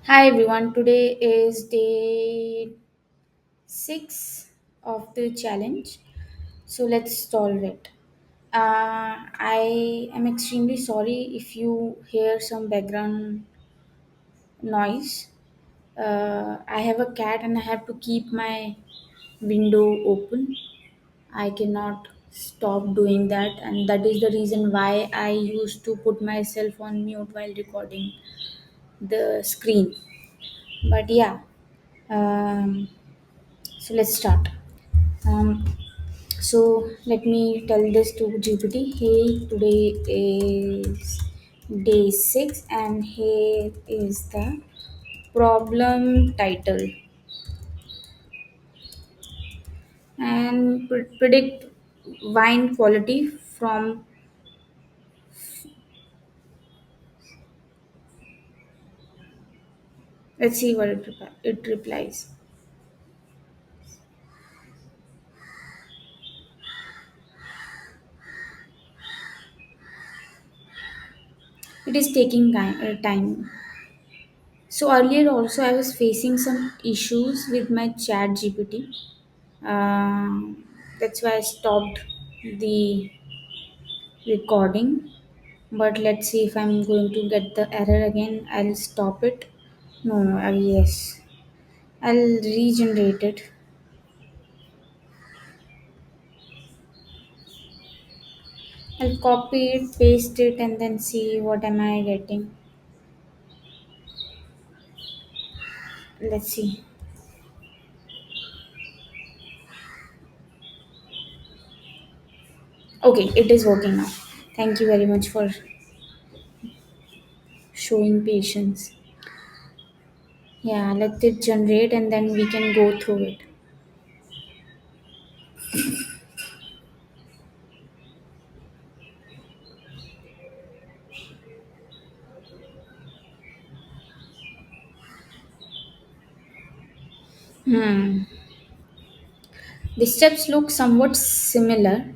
Hi everyone, today is day 6 of the challenge. So let's solve it. I am extremely sorry if you hear some background noise. I have a cat and I have to keep my window open. I cannot stop doing that, and that is the reason why I used to put myself on mute while recording the screen. But yeah, um, so let's start. Um, so let me tell this to GPT. Hey, today is day 6, and here is the problem title. And predict wine quality from. Let's see what it replies. It is taking time. So earlier also I was facing some issues with my chat GPT. That's why I stopped the recording. But let's see if I'm going to get the error again. I'll stop it. No, yes. I'll regenerate it. I'll copy it, paste it, and then see what am I getting. Let's see. Okay, it is working now. Thank you very much for showing patience. Yeah, let it generate and then we can go through it. Hmm. The steps look somewhat similar,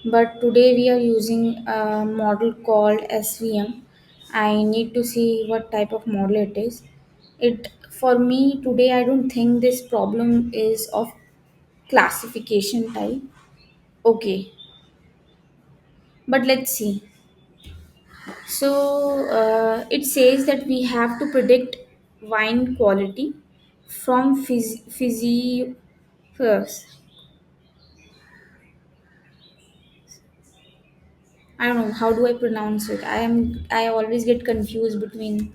but today we are using a model called SVM. I need to see what type of model it is. It for me today I don't think this problem is of classification type. Okay, but let's see. So it says that we have to predict wine quality from first. I don't know how do I pronounce it. I always get confused between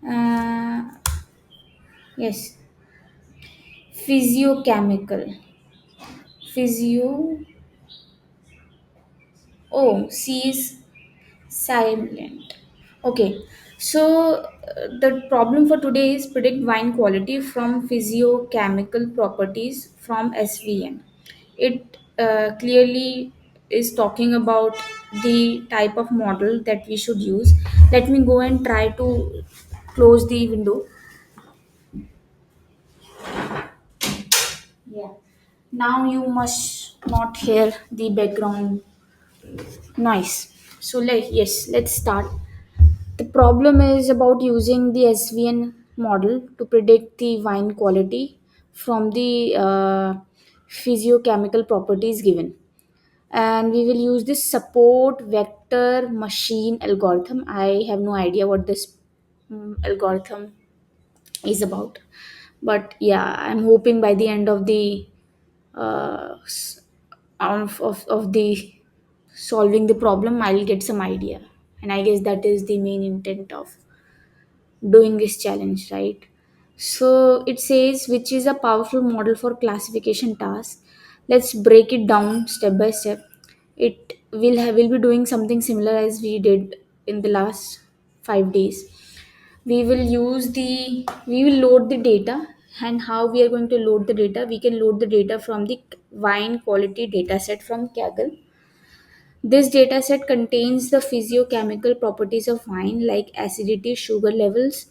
uh, yes, physiochemical, physio. Oh, C is silent. Okay, so the problem for today is predict wine quality from physiochemical properties from SVM. It clearly is talking about the type of model that we should use. Let me go and try to close the window. Yeah. Now you must not hear the background noise. So let's start. The problem is about using the SVN model to predict the wine quality from the physiochemical properties given. And we will use this support vector machine algorithm. I have no idea what this algorithm is about. But yeah, I'm hoping by the end of the uh, s- of the solving the problem, I'll get some idea. And I guess that is the main intent of doing this challenge, right? So it says which is a powerful model for classification tasks. Let's break it down step by step. It will be doing something similar as we did in the last 5 days. We will load the data, and how we are going to load the data, we can load the data from the wine quality data set from Kaggle. This dataset contains the physiochemical properties of wine like acidity, sugar levels,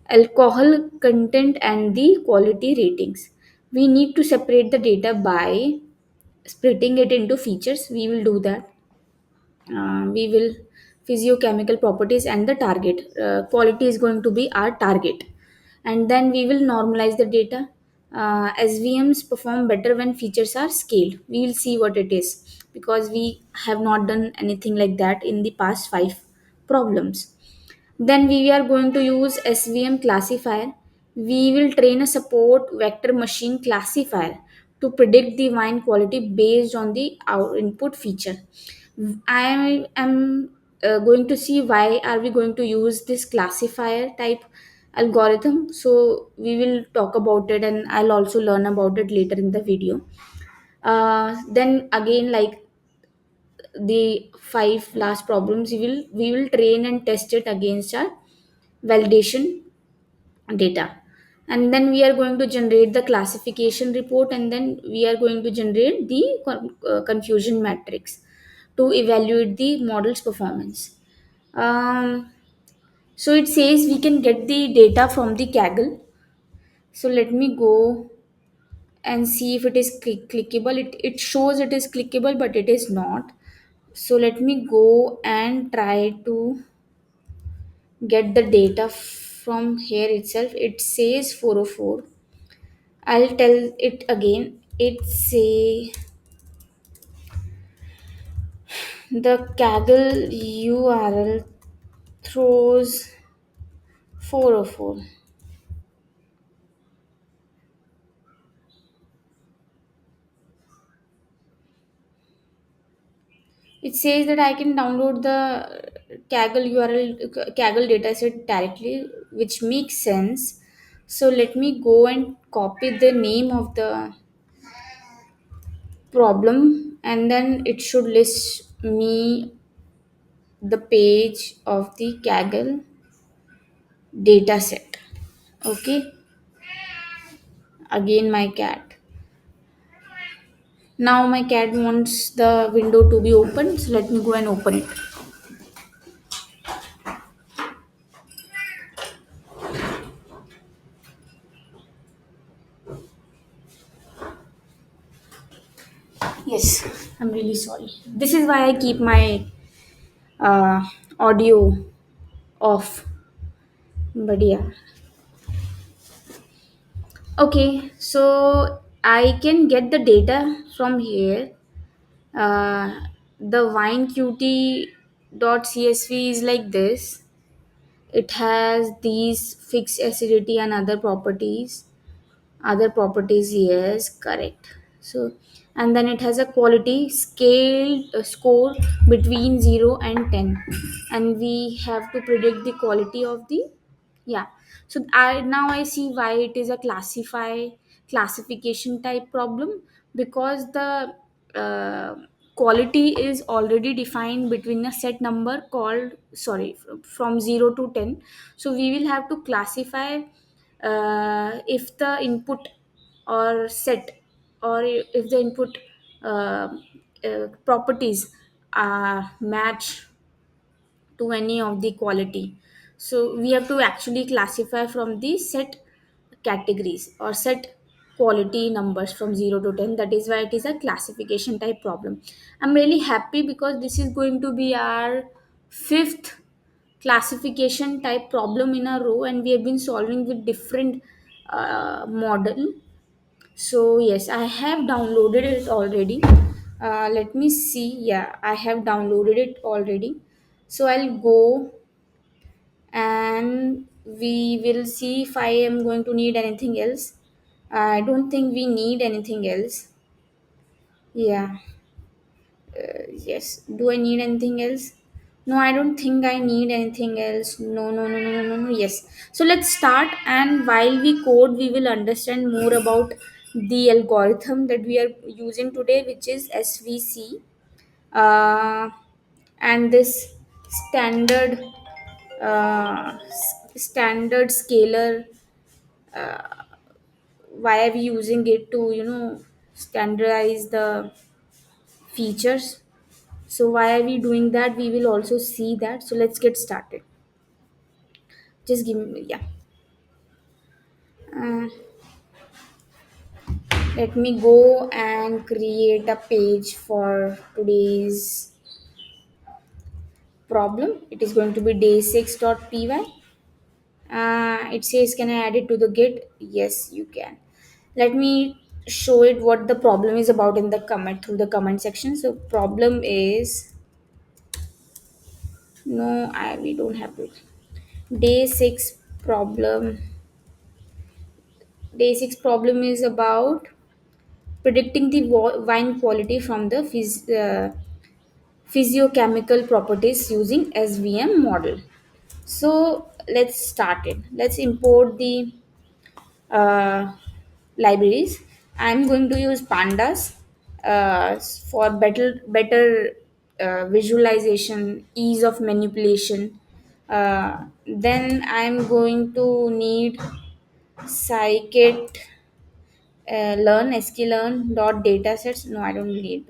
alcohol content, and the quality ratings. We need to separate the data by splitting it into features. We will do that. We will physicochemical properties and the target. Quality is going to be our target. And then we will normalize the data. SVMs perform better when features are scaled. We will see what it is because we have not done anything like that in the past five problems. Then we are going to use SVM classifier. We will train a support vector machine classifier to predict the wine quality based on the our input feature. I am going to see why are we going to use this classifier type algorithm. So we will talk about it, and I'll also learn about it later in the video. Then again, like the five last problems, we will train and test it against our validation data, and then we are going to generate the classification report, and then we are going to generate the confusion matrix to evaluate the model's performance. So it says we can get the data from the Kaggle. So let me go and see if it is clickable. It shows it is clickable, but it is not. So let me go and try to get the data from here itself. It says 404. I'll tell it again. It say the Kaggle URL throws 404. It says that I can download the Kaggle URL, Kaggle dataset directly, which makes sense. So let me go and copy the name of the problem, and then it should list me the page of the Kaggle dataset. Okay, again my cat. Now my cat wants the window to be open, so let me go and open it. Yes, I'm really sorry. This is why I keep my uh, audio off. But yeah. Okay, so I can get the data from here. Uh, the wineqt.csv is like this. It has these fixed acidity and other properties, yes, correct. So, and then it has a quality scale score between 0 and 10, and we have to predict the quality of the, yeah. So I now I see why it is a classification type problem, because the uh, quality is already defined between a set number called, sorry, from 0 to 10. So we will have to classify if the input or set, or if the input properties match to any of the quality. So we have to actually classify from the set categories or set quality numbers from 0 to 10. That is why it is a classification type problem. I'm really happy because this is going to be our fifth classification type problem in a row, and we have been solving with different model. So yes, I have downloaded it already. Let me see. Yeah, I have downloaded it already. So I'll go and we will see if I am going to need anything else. I don't think we need anything else. Yeah. Yes. Do I need anything else? No, I don't think I need anything else. No, no, no, no, no, no, no. Yes. So let's start. And while we code, we will understand more about the algorithm that we are using today, which is SVC. Uh, and this standard standard scalar, why are we using it to, standardize the features. So why are we doing that, we will also see that. So let's get started. Just give me, yeah. uh, Let me go and create a page for today's problem. It is going to be day6.py. It says, can I add it to the git? Yes, you can. Let me show it what the problem is about in the comment through the comment section. So problem is, no, I we don't have to. Day 6 problem. Day 6 problem is about predicting the wine quality from the physicochemical properties using SVM model. So let's start it. Let's import the uh, libraries. I'm going to use pandas for better visualization, ease of manipulation. Then I'm going to need scikit learn sklearn dot datasets. No, I don't need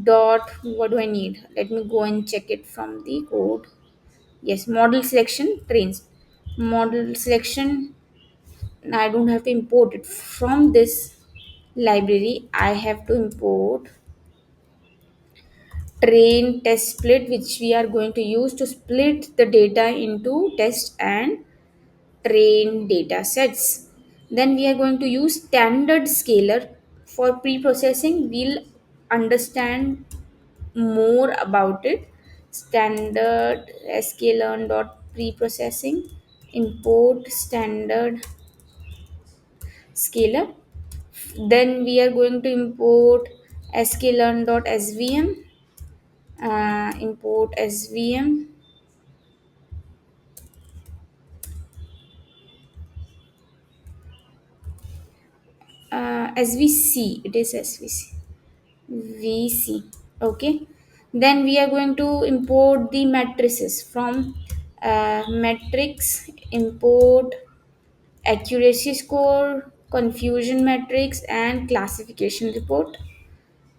dot. What do I need? Let me go and check it from the code. Yes, model selection trains. Model selection, I don't have to import it from this library. I have to import train test split, which we are going to use to split the data into test and train data sets. Then we are going to use standard scaler for pre-processing. We'll understand more about it. Standard sklearn dot pre-processing, import standard scaler. Then we are going to import sklearn dot svm, import svm, svc. It is svc, vc. Okay. Then we are going to import the matrices from matrix. Import accuracy score, confusion matrix, and classification report.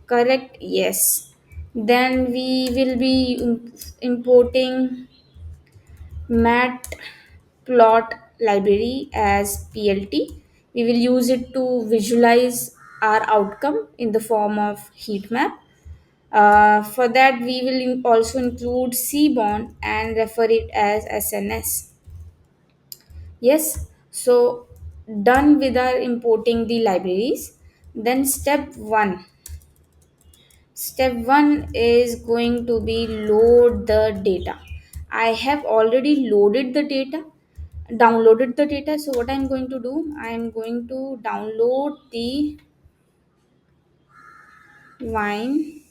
Correct? Yes. Then we will be importing matplot library as plt. We will use it to visualize our outcome in the form of heat map. For that, we will also include cbond and refer it as sns. Yes, so done with our importing the libraries. Then step one is going to be load the data. I have already loaded the data, downloaded the data. So what I'm going to do, I'm going to download the wine.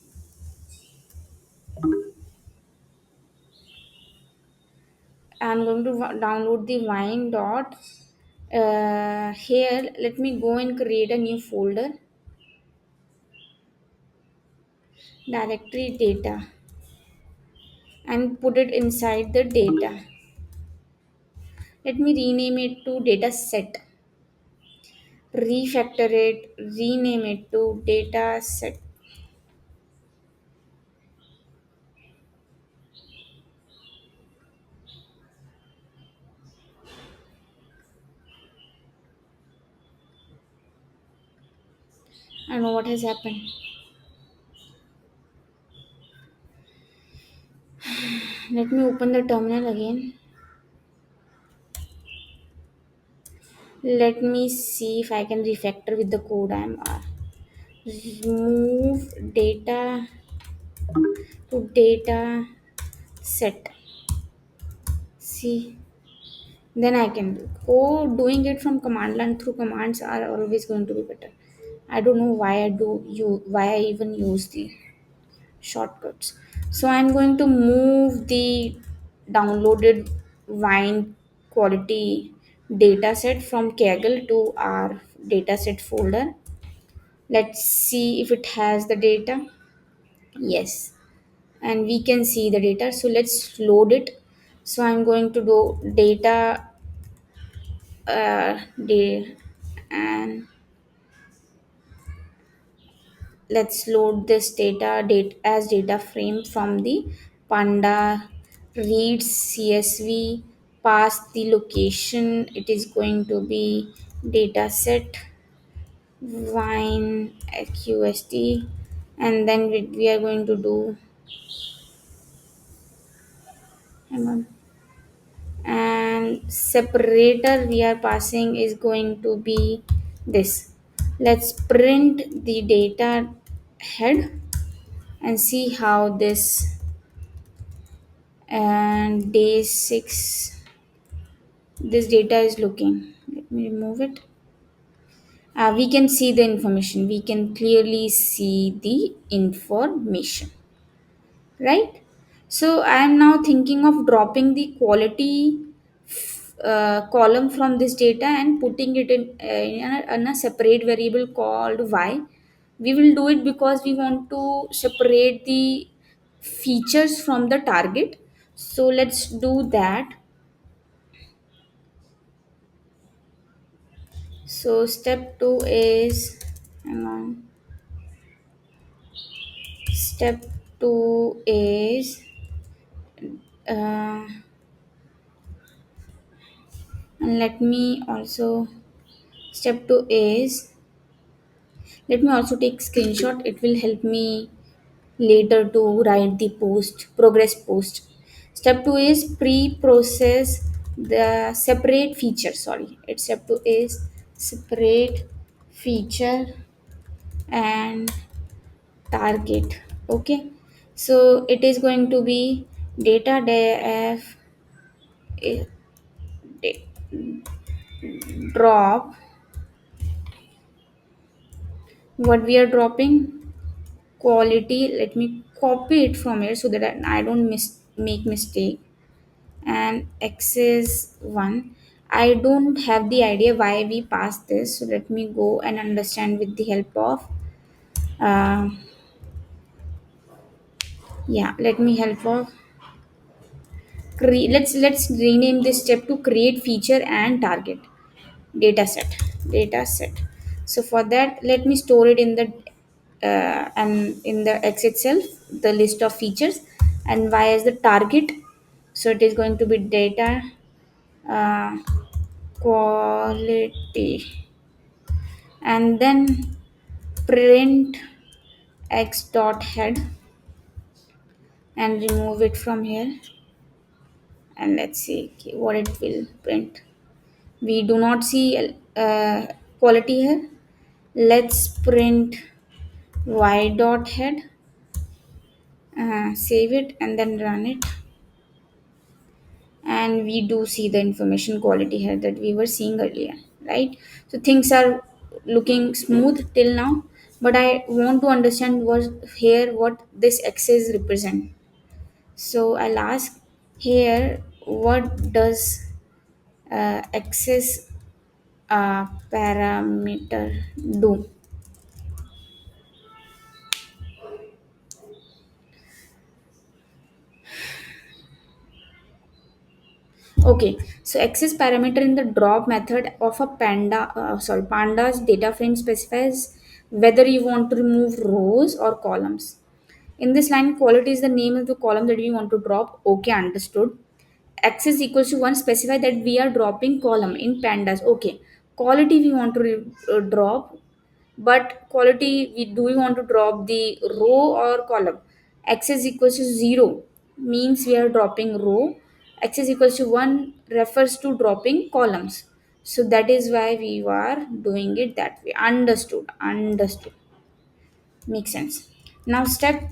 I'm going to download the wine dot. Here, let me go and create a new folder, directory data, and put it inside the data. Let me rename it to data set. Refactor it, rename it to data set. I know what has happened. Let me open the terminal again. Let me see if I can refactor with the code move data to data set. See, then I can do. Oh, doing it from command line through commands are always going to be better. I don't know why I even use the shortcuts. So I'm going to move the downloaded wine quality dataset from Kaggle to our dataset folder. Let's see if it has the data. Yes, and we can see the data. So let's load it. So I'm going to do data day, and let's load this date as data frame from the panda reads csv, pass the location. It is going to be data set wine qst, and then we are going to do hang on. And separator we are passing is going to be this. Let's print the data head and see how this and day 6 this data is looking. Let me remove it. We can see the information, we can clearly see the information, right? So I am now thinking of dropping the quality column from this data and putting it in a separate variable called y. We will do it because we want to separate the features from the target. So let's do that. So step 2 is, hang on, step 2 is uh, and let me also, step 2 is, let me also take screenshot, it will help me later to write the post, progress post. Step 2 is pre-process the separate feature, sorry, it's step 2 is separate feature and target. Okay, so it is going to be data def eh, da- drop what we are dropping, quality. Let me copy it from here so that I don't make mistake. And x is 1. I don't have the idea why we passed this, so let me go and understand with the help of uh, yeah, let me help of let's rename this step to create feature and target data set. So for that, let me store it in the and in the x itself, the list of features, and y as the target. So it is going to be data uh, quality, and then print x dot head and remove it from here. And let's see what it will print. We do not see quality here. Let's print y dot head, save it and then run it, and we do see the information quality here that we were seeing earlier, right? So things are looking smooth till now, but I want to understand what here, what this axis represent. So I'll ask here, what does axis parameter do? Okay, so access parameter in the drop method of a pandas data frame specifies whether you want to remove rows or columns. In this line, quality is the name of the column that we want to drop. Okay, understood. Access equals to 1, specify that we are dropping column in pandas. Okay, quality we want to drop, but quality we want to drop the row or column. Access equals to 0 means we are dropping row. Access equals to 1 refers to dropping columns. So that is why we are doing it that way. Understood, makes sense. Now step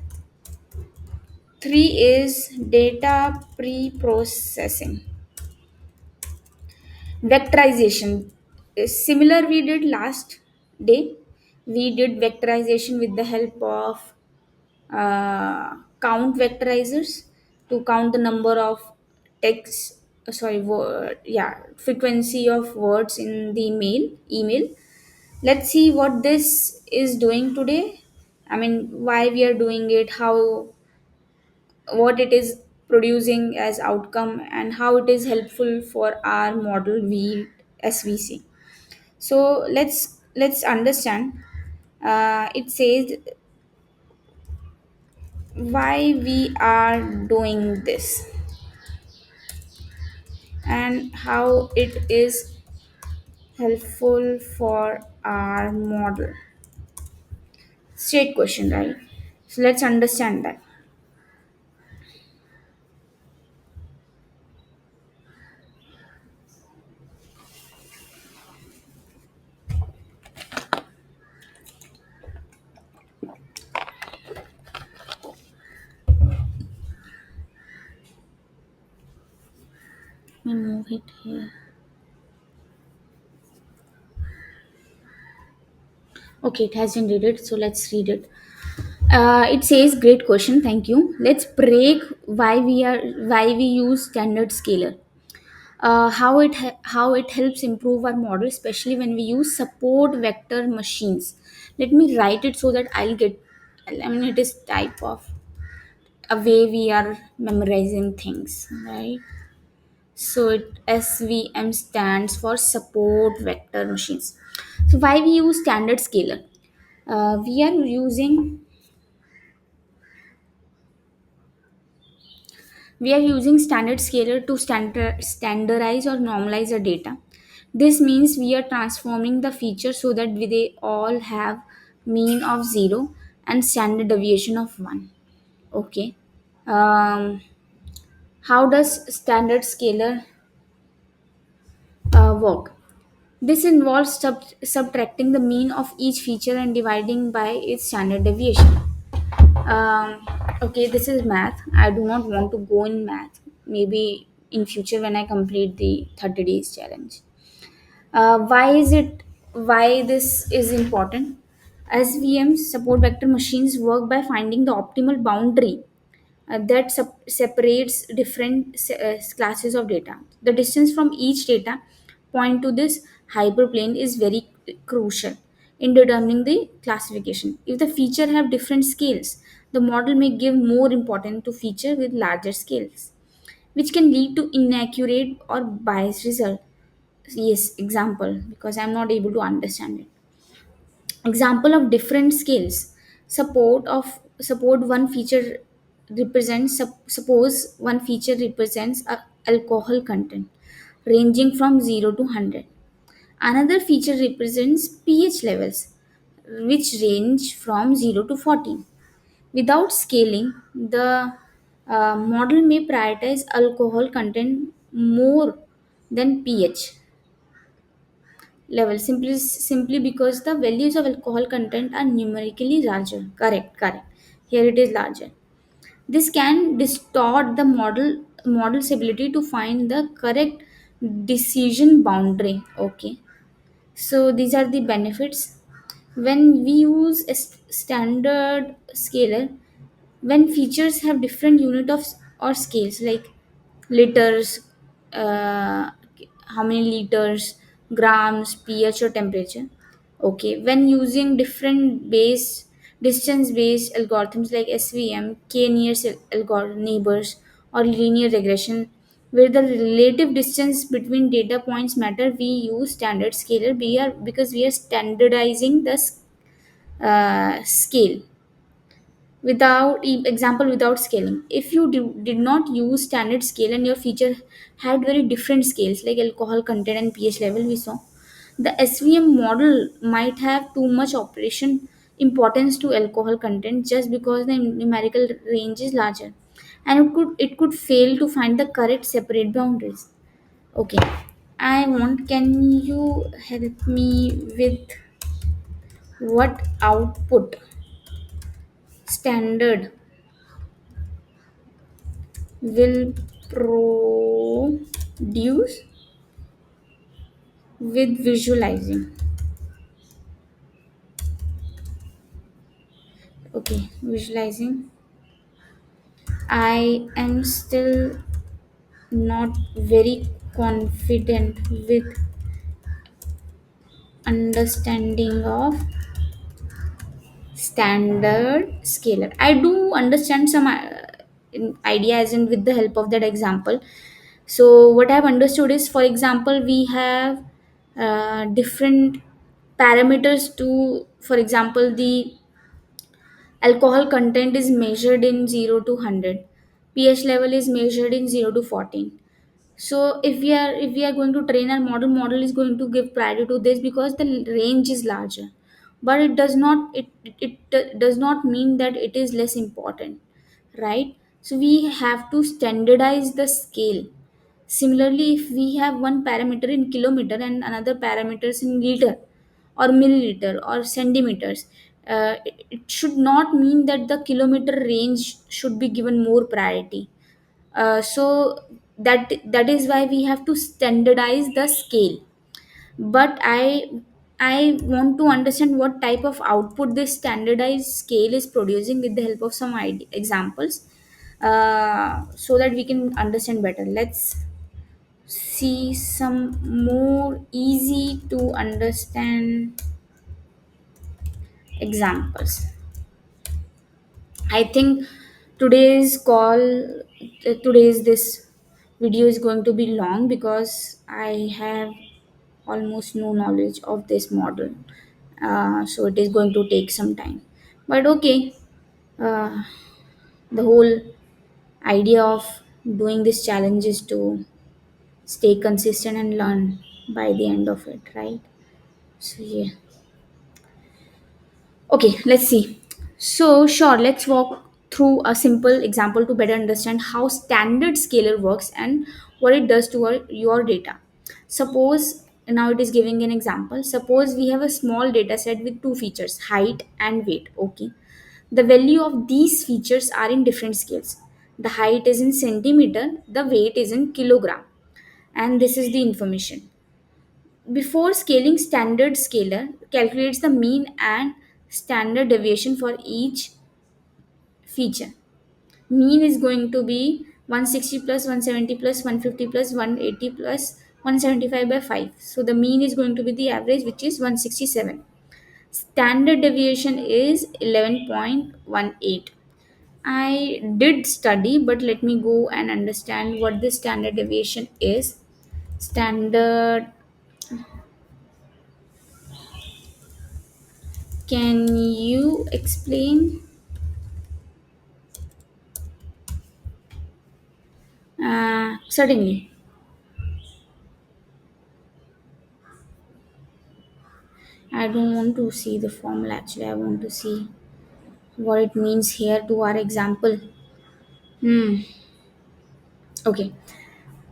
3 is data pre-processing. Vectorization is similar, we did last day. We did vectorization with the help of count vectorizers to count the number of text, yeah, frequency of words in the email. Let's see what this is doing today. I mean, why we are doing it, how, what it is producing as outcome, and how it is helpful for our model v svc. So let's understand. It says why we are doing this and how it is helpful for our model. Straight question, right? So let's understand that. me move it here. Okay, it has generated, so let's read it. It says, "Great question, thank you. Let's break why we use standard scalar. How it helps improve our model, especially when we use support vector machines. Let me write it so that I'll get. I mean, it is type of a way we are memorizing things, right? So SVM stands for support vector machines. So why we use standard scalar? We are using standard scalar to standardize or normalize the data. This means we are transforming the features so that they all have mean of 0 and standard deviation of 1. Okay. Um, how does standard scalar work? This involves subtracting the mean of each feature and dividing by its standard deviation. Um, okay, this is math. I do not want to go in math. Maybe in future when I complete the 30 days challenge. Why is it? Why this is important? SVMs, support vector machines, work by finding the optimal boundary that separates different classes of data. The distance from each data point to this hyperplane is very crucial in determining the classification. If the feature have different scales, the model may give more importance to feature with larger scales, which can lead to inaccurate or biased result. Yes, example, because I'm not able to understand it. Example of different scales. Support one feature represents suppose one feature represents a alcohol content ranging from 0 to 100. Another feature represents pH levels which range from 0 to 14. Without scaling, the model may prioritize alcohol content more than pH level, simply because the values of alcohol content are numerically larger. Correct. Here it is larger. This can distort the model's ability to find the correct decision boundary. Okay, so these are the benefits when we use a standard scalar. When features have different unit of or scales like liters, uh, how many liters, grams, pH or temperature. Okay, when using different base distance based algorithms like SVM, k nearest algorithm neighbors, or linear regression, where the relative distance between data points matter, we use standard scalar. Because we are standardizing the scale. Example, without scaling, if you did not use standard scale and your feature had very different scales like alcohol content and pH level, we saw the SVM model might have too much operation importance to alcohol content just because the numerical range is larger, and it could fail to find the correct separate boundaries. Okay, I want, can you help me with what output standard will produce with visualizing? Okay, visualizing. I am still not very confident with understanding of standard scalar. I do understand some ideas and with the help of that example. So what I've understood is, for example, we have different parameters to, for example, the alcohol content is measured in 0 to 100, pH level is measured in 0 to 14. So if we are going to train our model is going to give priority to this because the range is larger. But it does not mean that it is less important, right? So we have to standardize the scale. Similarly, if we have one parameter in kilometer and another parameters in liter or milliliter or centimeters, it should not mean that the kilometer range should be given more priority. So that is why we have to standardize the scale. But I want to understand what type of output this standardized scale is producing with the help of some examples, so that we can understand better. Let's see some more easy to understand examples. I think today's call, today's this video is going to be long because I have almost no knowledge of this model. So it is going to take some time. But okay, uh, the whole idea of doing this challenge is to stay consistent and learn by the end of it, right? So yeah. Okay, let's see. So, sure, let's walk through a simple example to better understand how standard scalar works and what it does to your data. Suppose, now it is giving an example. Suppose we have a small data set with two features, height and weight. Okay. The value of these features are in different scales. The height is in centimeter, the weight is in kilogram. And this is the information. Before scaling, standard scaler calculates the mean and standard deviation for each feature. Mean is going to be 160 plus 170 plus 150 plus 180 plus 175 by 5. So the mean is going to be the average, which is 167. Standard deviation is 11.18. I did study, but let me go and understand what the standard deviation is. Standard, can you explain? Certainly. I don't want to see the formula actually. I want to see what it means here to our example. Hmm. Okay.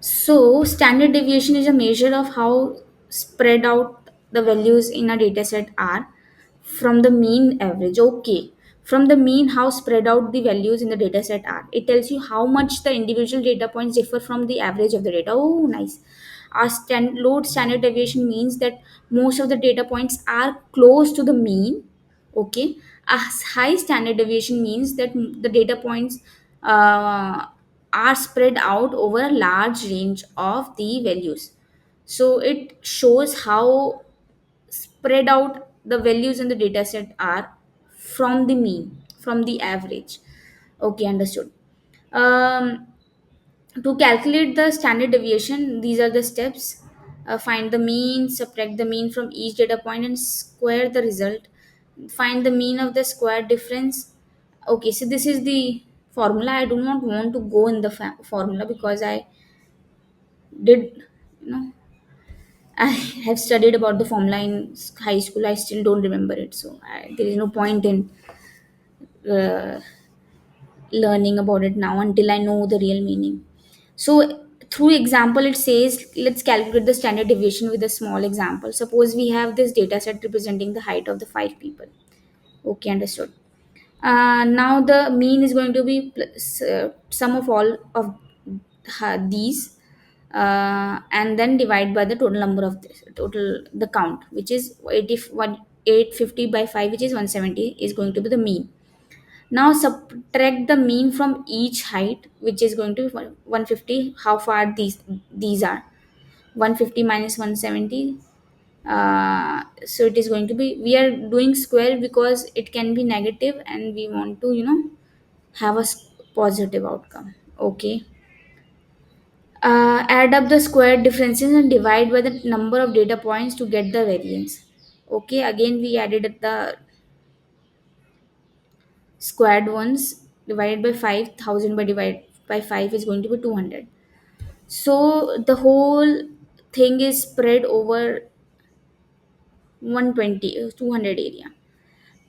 So, standard deviation is a measure of how spread out the values in a dataset are from the mean average. Okay. From the mean, how spread out the values in the dataset are. It tells you how much the individual data points differ from the average of the data. Oh, nice. Our load standard deviation means that most of the data points are close to the mean. Okay. A high standard deviation means that the data points uh, are spread out over a large range of the values. So it shows how spread out the values in the data set are from the mean, from the average. Okay, understood. um, to calculate the standard deviation, these are the steps. Find the mean, subtract the mean from each data point and square the result. Find the mean of the square difference. Okay, so this is the formula. I do not want to go in the formula because I did, you know, I have studied about the formula in high school. I still don't remember it, so there is no point in uh, learning about it now until I know the real meaning. So through example, it says let's calculate the standard deviation with a small example. Suppose we have this data set representing the height of the five people. Okay, understood. Now the mean is going to be sum of all of these, and then divide by the total number of this, total the count, which is 81 850 by 5, which is 170, is going to be the mean. Now subtract the mean from each height, which is going to be 150. How far these are? 150 minus 170. So it is going to be, we are doing square because it can be negative and we want to, have a positive outcome. Okay. Add up the square differences and divide by the number of data points to get the variance. Okay, again we added the squared ones, divided by 5,000 by divide by 5 is going to be 200. So the whole thing is spread over 120 200 area.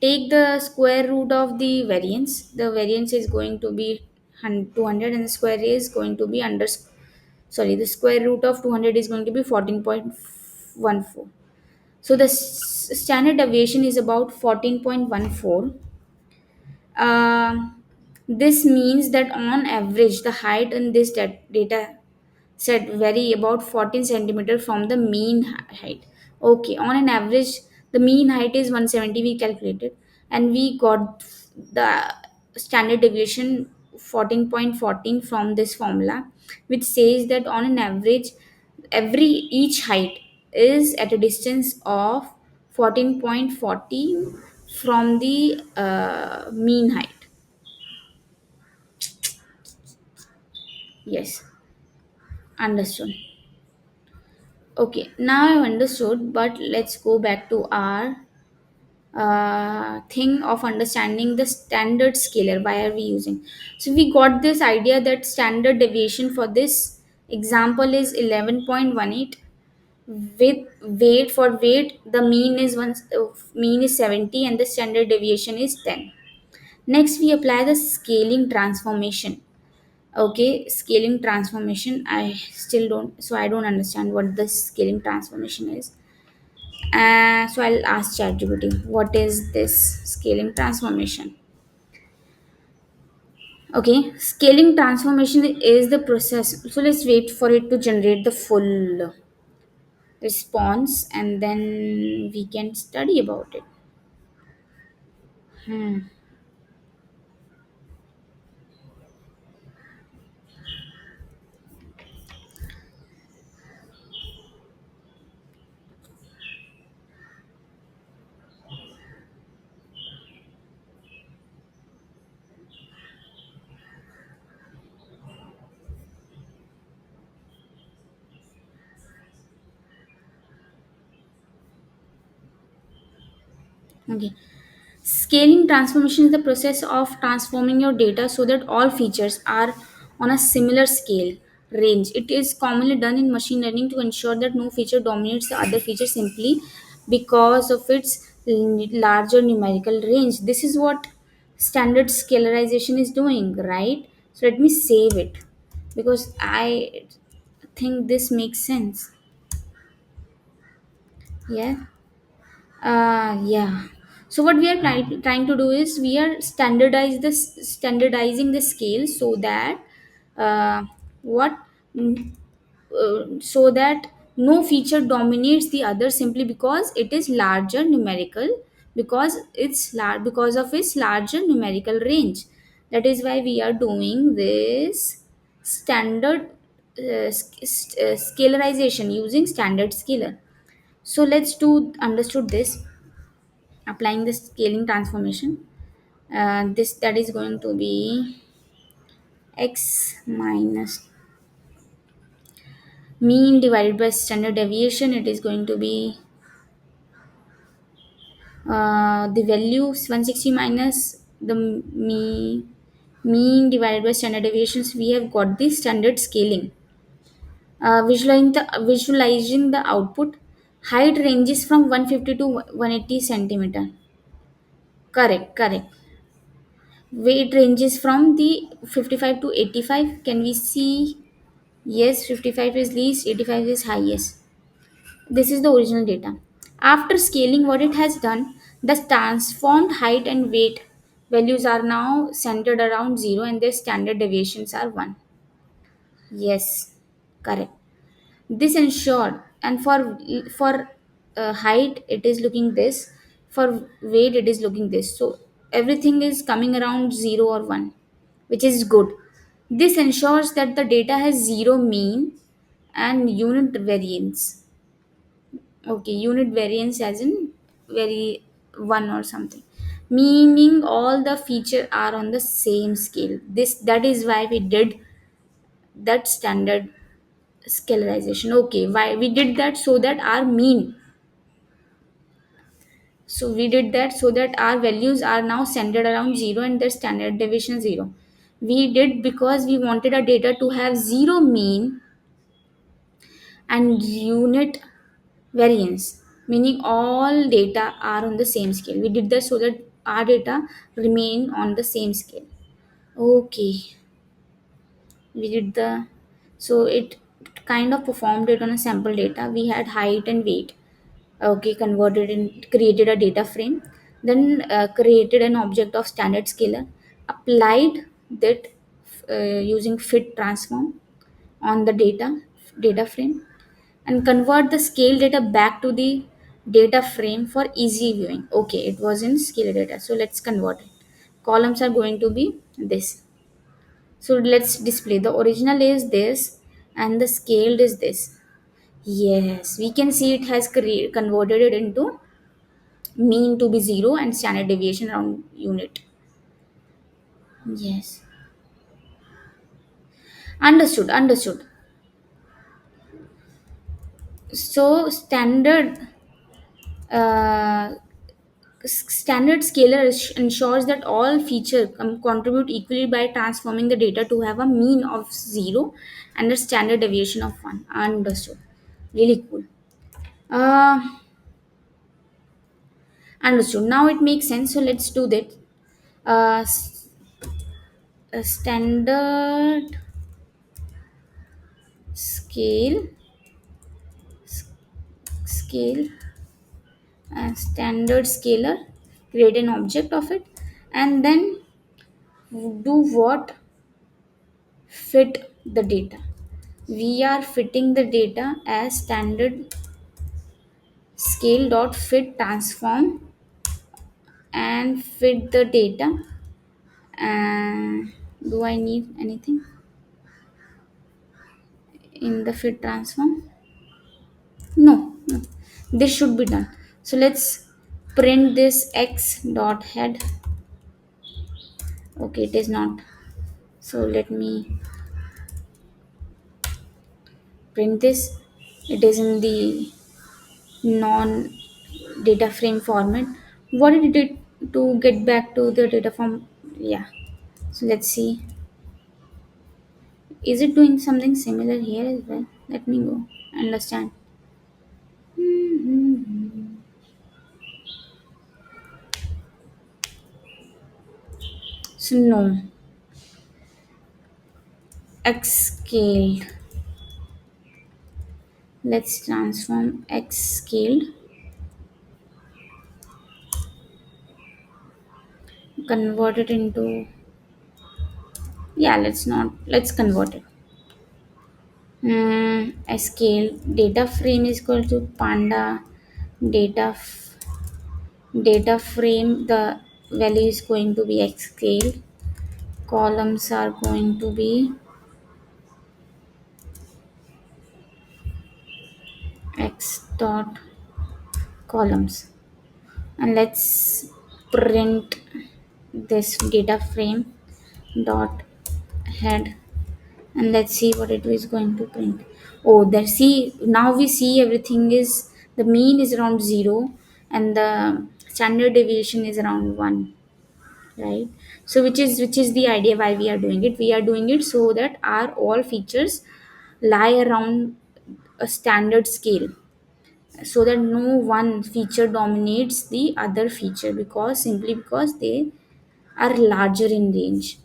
Take the square root of the variance. The variance is going to be 200 and the square is going to be under, sorry, the square root of 200 is going to be 14.14. So the standard deviation is about 14.14. This means that on average, the height in this data said vary about 14 centimeter from the mean height. Okay, on an average, the mean height is 170 we calculated, and we got the standard deviation 14.14 from this formula, which says that on an average, every each height is at a distance of 14.14 from the mean height. Yes, understood. Okay, now I've understood, but let's go back to our thing of understanding the standard scalar. Why are we using? So, we got this idea that standard deviation for this example is 11.18. With weight, for weight, the mean is 70 and the standard deviation is 10. Next, we apply the scaling transformation. Okay, scaling transformation. I still don't, so I don't understand what the scaling transformation is. So I'll ask ChatGPT, what is this scaling transformation? Okay, scaling transformation is the process. So let's wait for it to generate the full response and then we can study about it. Hmm. Okay. Scaling transformation is the process of transforming your data so that all features are on a similar scale range. It is commonly done in machine learning to ensure that no feature dominates the other feature simply because of its larger numerical range. This is what standard scalarization is doing, right? So let me save it because I think this makes sense. Yeah. Yeah. So what we are trying to do is we are standardizing the scale so that what mm, so that no feature dominates the other simply because it is larger numerical, because of its larger numerical range. That is why we are doing this standard scalarization using standard scalar. So let's do understood this, applying the scaling transformation. This that is going to be x minus mean divided by standard deviation. It is going to be the value 160 minus the mean divided by standard deviations. We have got the standard scaling. Visualizing the output, height ranges from 150 to 180 centimeter. Correct, correct. Weight ranges from the 55 to 85. Can we see? Yes, 55 is least, 85 is highest. This is the original data. After scaling, what it has done, the transformed height and weight values are now centered around 0 and their standard deviations are 1. Yes, correct. This ensured, and for height it is looking this, for weight it is looking this. So everything is coming around 0 or 1, which is good. This ensures that the data has zero mean and unit variance. Okay, unit variance as in very one or something, meaning all the feature are on the same scale. This that is why we did that standard scalarization. Okay, why we did that? So that our mean, so we did that so that our values are now centered around 0 and their standard deviation 0. We did because we wanted our data to have zero mean and unit variance, meaning all data are on the same scale. We did that so that our data remain on the same scale. Okay, we did the, so it kind of performed it on a sample data. We had height and weight. Okay, converted in, created a data frame, then created an object of standard scalar, applied that using fit transform on the data, data frame, and convert the scale data back to the data frame for easy viewing. Okay, it was in scale data, so let's convert it. Columns are going to be this. So let's display the original is this and the scaled is this. Yes, we can see it has converted it into mean to be 0 and standard deviation around unit. Yes, understood, understood. So uh, standard scalar ensures that all features contribute equally by transforming the data to have a mean of 0 and a standard deviation of 1. Understood. Really cool. Uh, Understood. Now it makes sense. So let's do that. A standard scale, scale, and standard scalar. Create an object of it, and then do what? Fit the data. We are fitting the data as standard scale dot fit transform and fit the data. And do I need anything in the fit transform? No, no. This should be done. So let's print this x dot head. Okay, it is not. So let me print this. It is in the non data frame format. What did it do to get back to the data form? Yeah. So let's see. Is it doing something similar here as well? Let me go. Understand. Mhm. So no. X scaled. Let's transform X scaled. Convert it into, yeah, let's not, let's convert it. A scale data frame is equal to panda data data frame, the value is going to be x scale. Columns are going to be x dot columns, and let's print this data frame dot head, and let's see what it is going to print. Oh, there, see, now we see everything is, the mean is around 0 and the standard deviation is around 1, right? So which is the idea why we are doing it. We are doing it so that our all features lie around a standard scale, so that no one feature dominates the other feature, because simply because they are larger in range.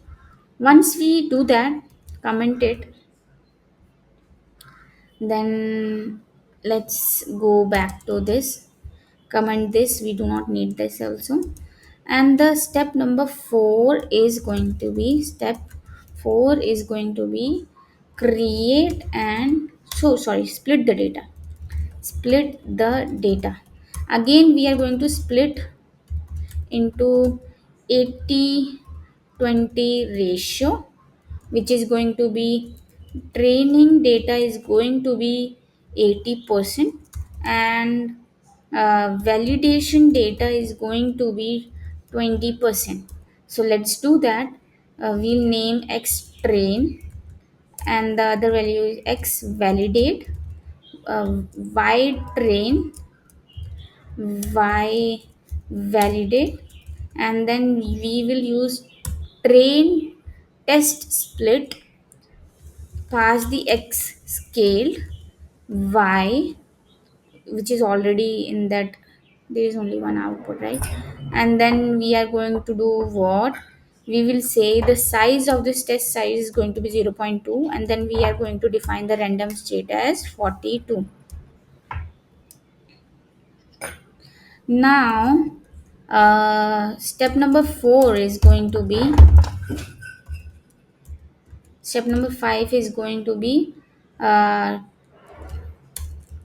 Once we do that, comment it, then let's go back to this, comment this, we do not need this also. And the step number 4 is going to be, step 4 is going to be create and, so sorry, split the data. Split the data. Again we are going to split into 80-20 ratio, which is going to be, training data is going to be 80% and validation data is going to be 20%. So let's do that. We'll name x train and the other value is x validate, y train, y validate, and then we will use train test split, pass the x scaled, y, which is already in that, there is only one output, right? And then we are going to do what, we will say the size of this test size is going to be 0.2, and then we are going to define the random state as 42. Now step number 4 is going to be, step number 5 is going to be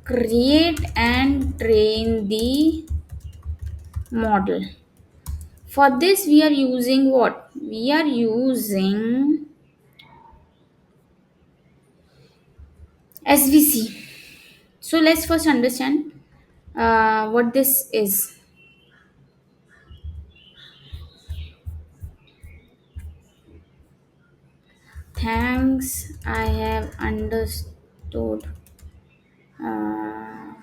create and train the model. For this, we are using what? We are using SVC. So let's first understand what this is. Thanks, I have understood. Uh,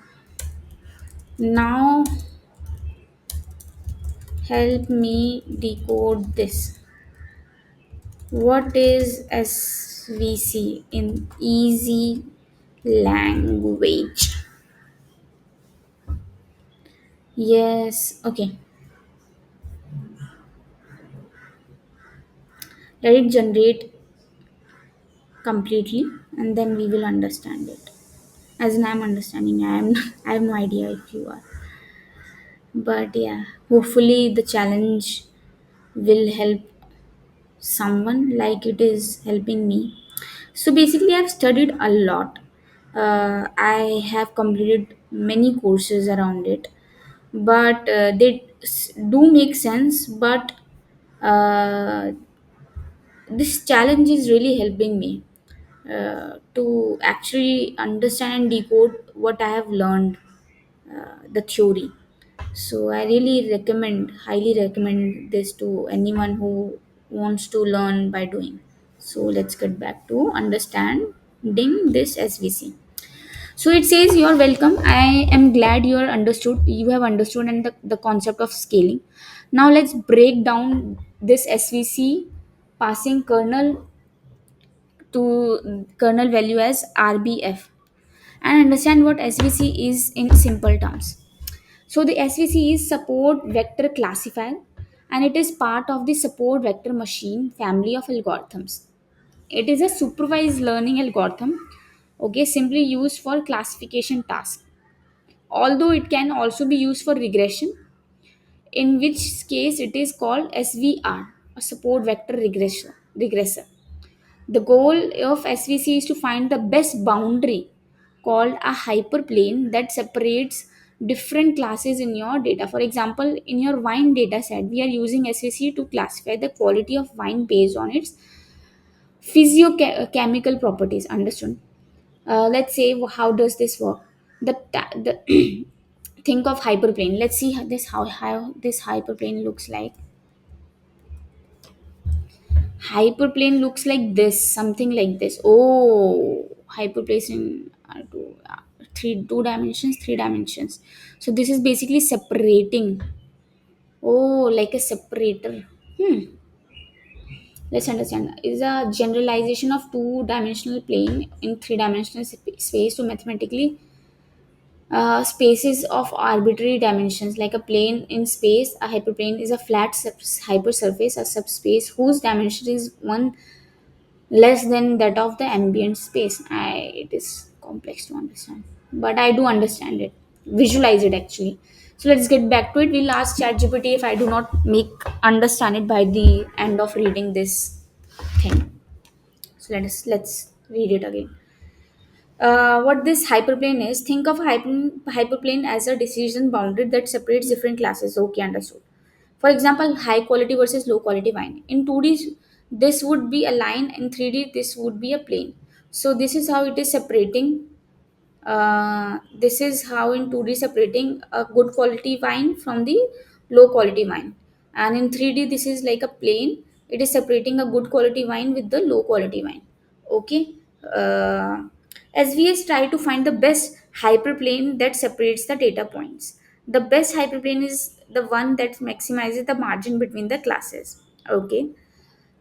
Now help me decode this. What is SVC in easy language? Yes, okay. Let it generate completely and then we will understand it. As in I'm understanding, I have no idea if you are. But yeah, hopefully the challenge will help someone like it is helping me. So basically, I've studied a lot. I have completed many courses around it, but they do make sense. But uh, this challenge is really helping me to actually understand and decode what I have learned, the theory. So I really recommend, highly recommend this to anyone who wants to learn by doing. So let's get back to understanding this SVC. So it says you're welcome. I am glad you have understood and the concept of scaling. Now let's break down this SVC passing kernel to kernel value as RBF and understand what SVC is in simple terms. So the SVC is support vector classifier and it is part of the support vector machine family of algorithms. It is a supervised learning algorithm, okay, simply used for classification tasks. Although it can also be used for regression, in which case it is called SVR, a support vector regressor. The goal of SVC is to find the best boundary called a hyperplane that separates different classes in your data. For example, in your wine data set, we are using SVC to classify the quality of wine based on its physicochemical properties. Understood? Let's say how does this work? The think of hyperplane. Let's see how this hyperplane looks like. Hyperplane looks like this, something like this. Oh, hyperplane in two dimensions, three dimensions. So this is basically separating. Oh, like a separator. Hmm. Let's understand. Is a generalization of two-dimensional plane in three-dimensional space to mathematically spaces of arbitrary dimensions. Like a plane in space, a hyperplane is a flat hypersurface, a subspace whose dimension is one less than that of the ambient space. It is complex to understand, but I do understand it, visualize it actually. So let's get back to it. We'll ask ChatGPT if I do not make understand it by the end of reading this thing. So let's read it again. What this hyperplane is, think of hyperplane as a decision boundary that separates different classes. Okay, understood. For example, high quality versus low quality wine. In 2D, this would be a line. In 3D, this would be a plane. So this is how it is separating. This is how in 2D separating a good quality wine from the low quality wine. And in 3D, this is like a plane. It is separating a good quality wine with the low quality wine. Okay. Uh, SVS try to find the best hyperplane that separates the data points. The best hyperplane is the one that maximizes the margin between the classes. Okay.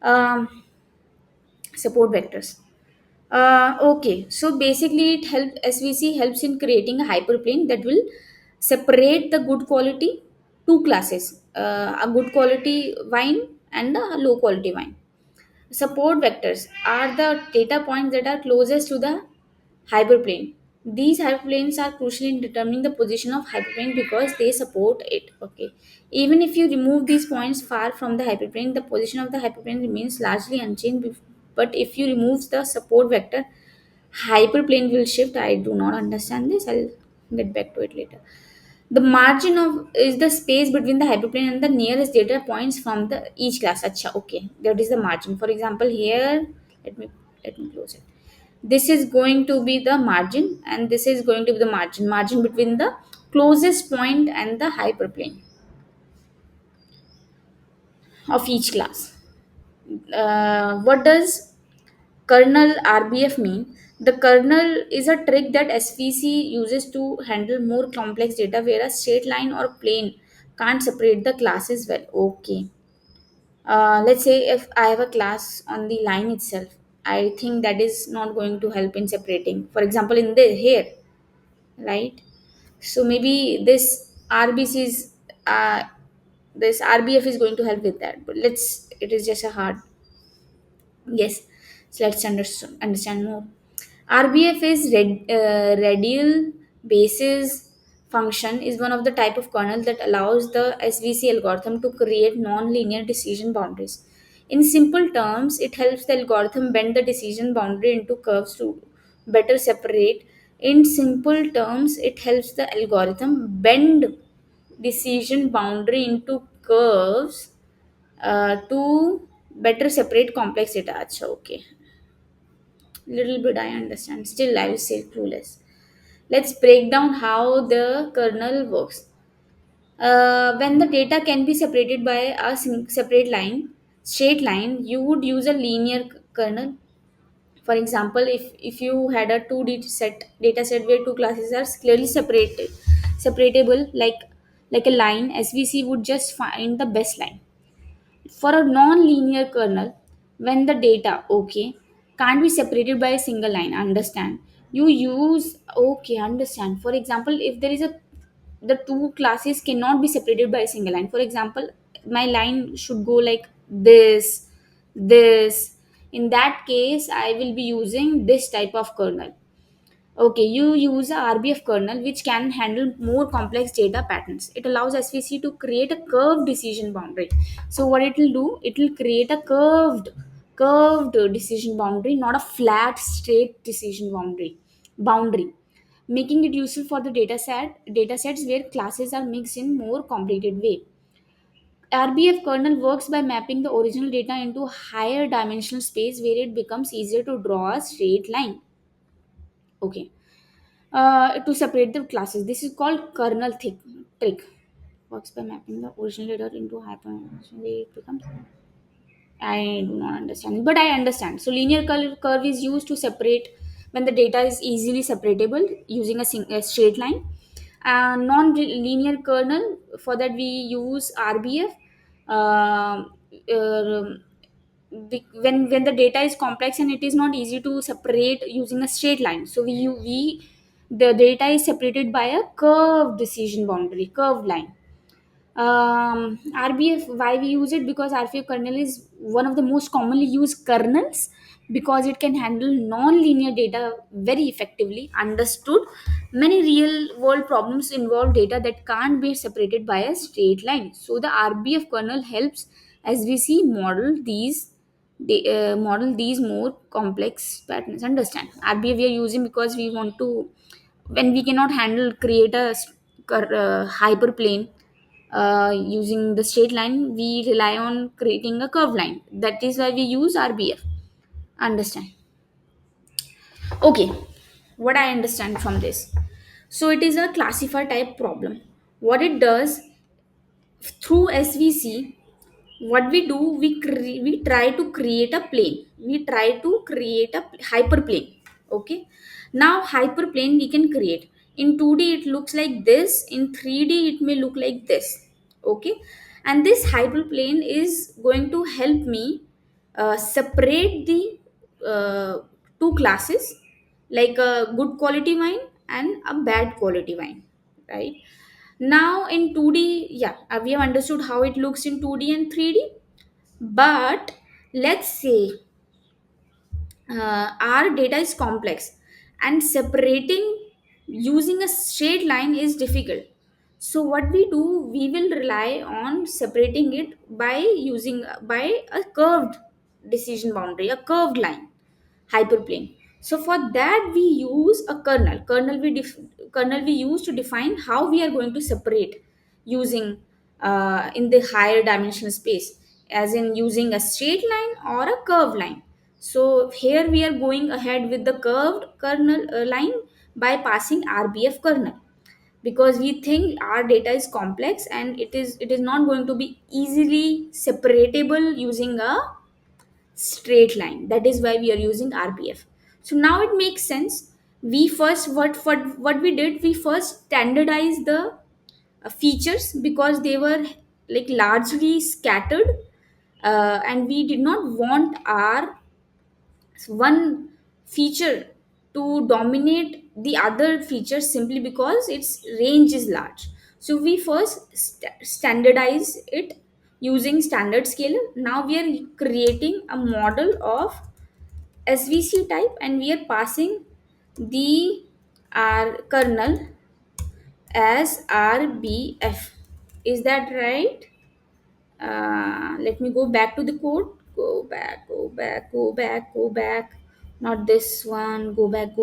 Um, Support vectors. Okay, so basically, it help SVC helps in creating a hyperplane that will separate the good quality two classes, a good quality wine and a low quality wine. Support vectors are the data points that are closest to the hyperplane. These hyperplanes are crucial in determining the position of hyperplane because they support it. Okay. Even if you remove these points far from the hyperplane, the position of the hyperplane remains largely unchanged. But if you remove the support vector, Hyperplane will shift. I do not understand this. I'll get back to it later. The margin of is the space between the hyperplane and the nearest data points from the each class. Acha, okay, that is the margin. For example, here, let me let me close it. This is going to be the margin, and this is going to be the margin between the closest point and the hyperplane of each class. What does kernel RBF mean? The kernel is a trick that SVC uses to handle more complex data where a straight line or plane can't separate the classes well. Okay. Let's say if I have a class on the line itself, I think that is not going to help in separating. For example, in the here, right? So maybe uh, this RBF is going to help with that. But it is just a hard. Yes, so let's understand more. RBF is radial basis function is one of the type of kernel that allows the SVC algorithm to create non-linear decision boundaries. In simple terms, it helps the algorithm bend the decision boundary into curves to better separate. In simple terms, it helps the algorithm bend decision boundary into curves to better separate complex data. Acha, okay, little bit I understand. Still, I will say clueless. Let's break down how the kernel works. When the data can be separated by a separate line, straight line, you would use a linear kernel. For example, if you had a 2D data set where two classes are clearly separatable like a line, SVC would just find the best line. For a non-linear kernel, when the data, okay, can't be separated by a single line, understand, you use, okay, understand. For example, if there is a the two classes cannot be separated by a single line. For example, my line should go like this. In that case, I will be using this type of kernel. Okay, you use a RBF kernel which can handle more complex data patterns. It allows SVC to create a curved decision boundary. So what it will do, it will create a curved decision boundary, not a flat straight decision boundary, making it useful for the datasets where classes are mixed in more complicated way. RBF kernel works by mapping the original data into higher dimensional space where it becomes easier to draw a straight line. Okay, to separate the classes. This is called kernel trick. Works by mapping the original data into hyperdimensional way it becomes. I do not understand, but I understand. So linear curve is used to separate when the data is easily separatable using a straight line. Non-linear kernel, for that we use RBF. Uh, when the data is complex and it is not easy to separate using a straight line, so we the data is separated by a curved decision boundary, curved line. RBF, why we use it? Because RBF kernel is one of the most commonly used kernels because it can handle non-linear data very effectively. Understood, many real world problems involve data that can't be separated by a straight line. So the RBF kernel helps SVC model these more complex patterns. Understand? RBF we are using because we want to, when we cannot handle create a hyperplane using the straight line, we rely on creating a curved line. That is why we use RBF. Understand? Okay, what I understand from this. So it is a classifier type problem. What it does through SVC, what we do, we try to create a plane. We try to create a hyperplane. Okay. Now hyperplane we can create. In 2D it looks like this. In 3D it may look like this. Okay. And this hyperplane is going to help me separate the two classes, like a good quality wine and a bad quality wine, right? Now in 2D, yeah, we have understood how it looks in 2D and 3D. But let's say our data is complex and separating using a straight line is difficult. So what we do, we will rely on separating it by using by a curved decision boundary, a curved line, hyperplane. So for that we use a kernel we use to define how we are going to separate using in the higher dimensional space, as in using a straight line or a curved line. So here we are going ahead with the curved kernel line by passing RBF kernel, because we think our data is complex and it is not going to be easily separatable using a straight line. That is why we are using RBF. So now it makes sense. We first what we did, we first standardized the features because they were like largely scattered, and we did not want our one feature to dominate the other features simply because its range is large. So we first standardize it using standard scaler. Now we are creating a model of SVC type and we are passing the R kernel as RBF. Is that right? Let me go back to the code. Go back. Not this one. Go back.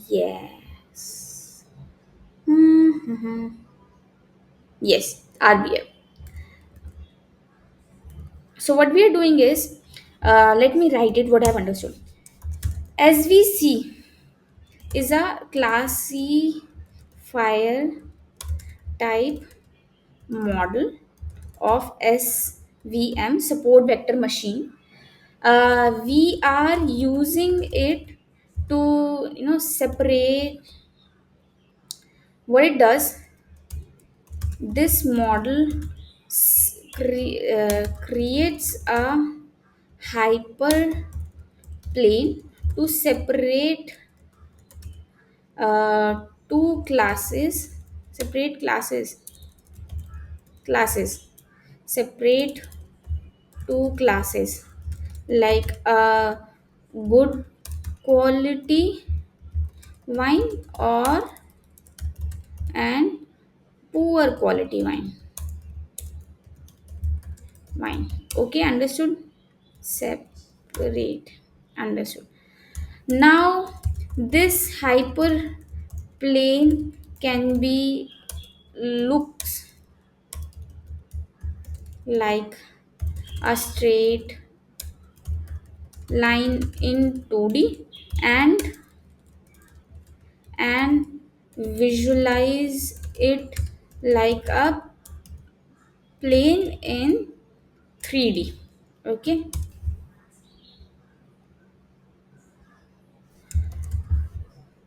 Yes. Mm-hmm. Yes, RBF. So what we are doing is, let me write it what I've understood. SVC is a classifier type model of SVM, support vector machine. We are using it to separate. What it does, this model creates a hyperplane to separate two classes, separate classes separate two classes, like a good quality wine or an poor quality wine. Okay, understood. Separate, understood. Now this hyperplane can be looks like a straight line in 2D, and visualize it like a plane in 3D. Okay.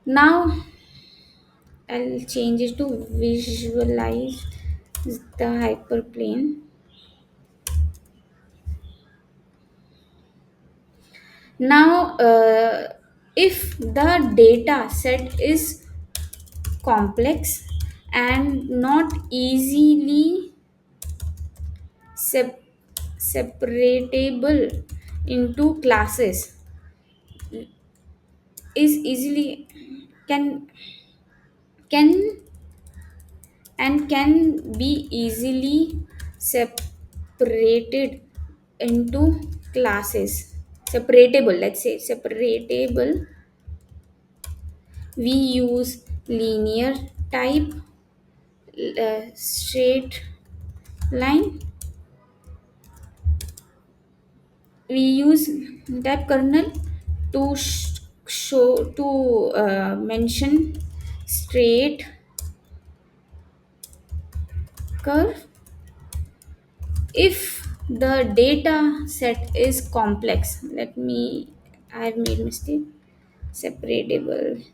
Now I'll change it to visualize the hyperplane. Now, if the data set is complex and not easily sep- separatable into classes, is easily can can be easily separated into classes, separatable, let's say separatable, we use linear type straight line. We use type kernel to show to mention straight curve. If the data set is complex, let me, I have made mistake, separatable,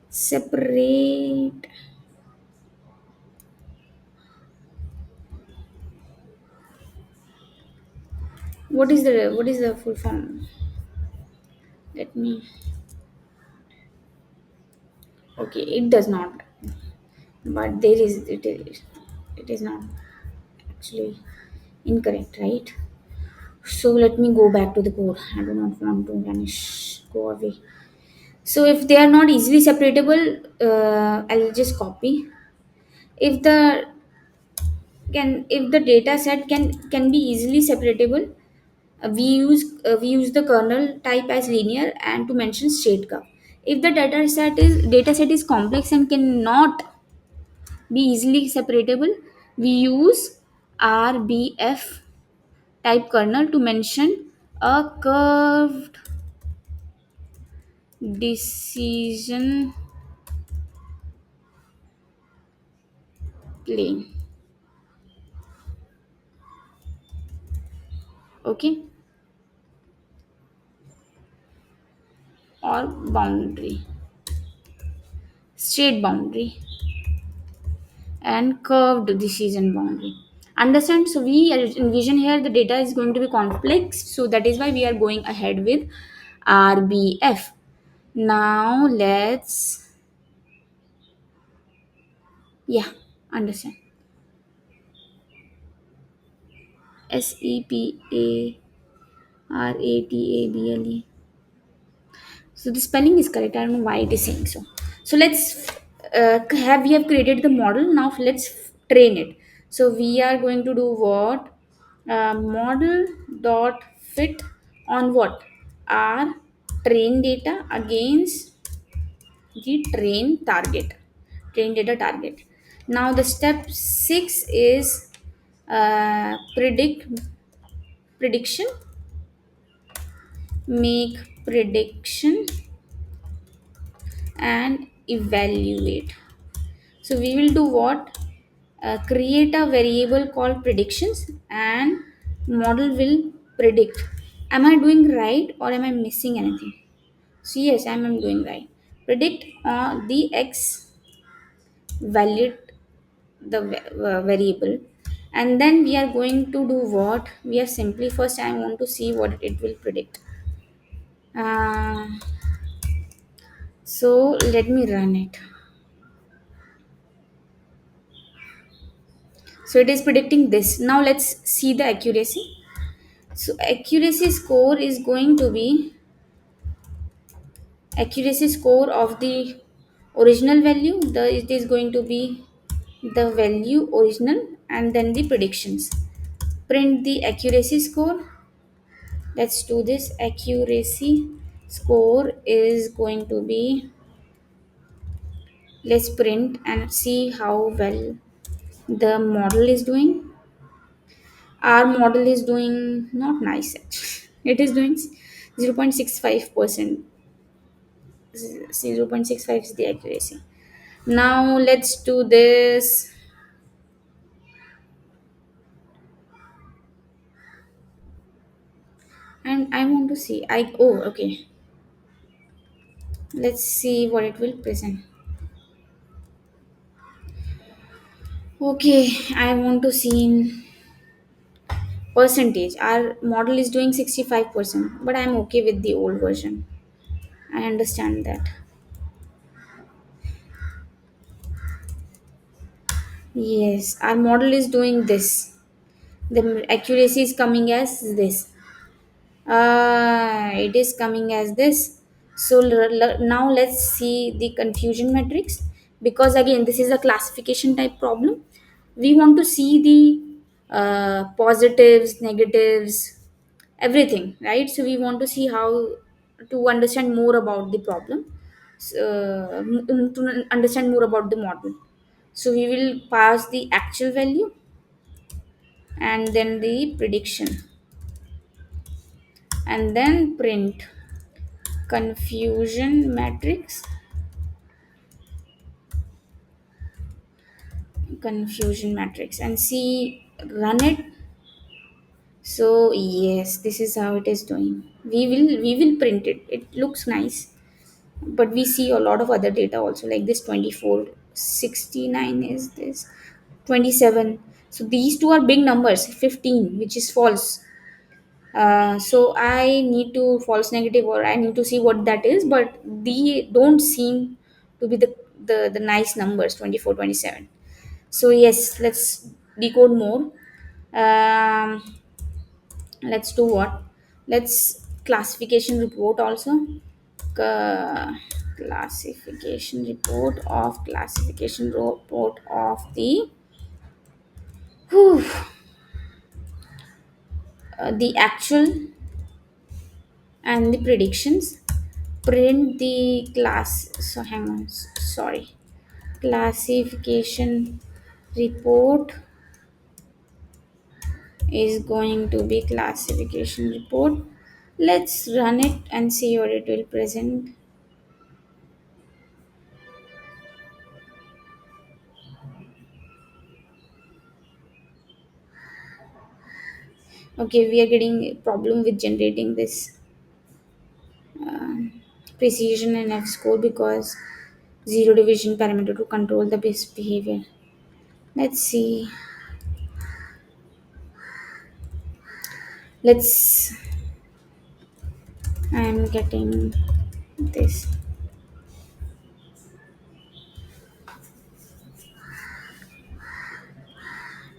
separate, what is the full form? Let me, okay, it does not, but there is, it is not actually incorrect, right? So let me go back to the code. I do not want to vanish, go away. So if they are not easily separatable, I'll just copy. If the data set can be easily separatable, We use the kernel type as linear and to mention state curve. If the data set is complex and cannot be easily separatable, we use RBF type kernel to mention a curved decision plane. Okay, or boundary, state boundary, and curved decision boundary. Understand? So we envision here the data is going to be complex, so that is why we are going ahead with RBF. Now let's, yeah, understand. SEPARATABLE. So the spelling is correct. I don't know why it is saying so. So let's have we have created the model. Now let's train it. So we are going to do what? Model dot fit on what? Our train data against the train data target. Now the step 6 is prediction, make prediction and evaluate. So we will do what? Create a variable called predictions and model will predict. Am I doing right or am I missing anything? So yes, I'm doing right. Predict the x value, the variable, and then we are going to do what? We are simply first I want to see what it will predict. Uh, so let me run it. So it is predicting this. Now let's see the accuracy. So accuracy score of the original value. It is going to be the value original and then the predictions. Print the accuracy score. Let's do this. Accuracy score is going to be, let's print and see how well the model is doing. Our model is doing not nice actually. It is doing 0.65%. 0.65 is the accuracy. Now let's do this. And I want to see. Okay. Let's see what it will present. Okay, I want to see in percentage. Our model is doing 65%, but I'm okay with the old version. I understand that. Yes, our model is doing this. The accuracy is coming as this. It is coming as this. So now let's see the confusion matrix, because again this is a classification type problem. We want to see the positives, negatives, everything, right? So we want to see how to understand more about the problem, to understand more about the model. So we will pass the actual value and then the prediction and then print confusion matrix and see, run it. So yes, this is how it is doing. We will print it. It looks nice, but we see a lot of other data also, like this 24, 69 is this 27. So these two are big numbers. 15, which is false. So I need to false negative, or I need to see what that is, but they don't seem to be the nice numbers, 24, 27. So yes, let's decode more. um, let's do what? Let's classification report also. Ca- classification report of the whew, the actual and the predictions. Print the class, so hang on, sorry, classification report is going to be classification report. Let's run it and see what it will present. Okay, we are getting a problem with generating this precision and F score because zero division parameter to control the base behavior. Let's see. Let's. I am getting this.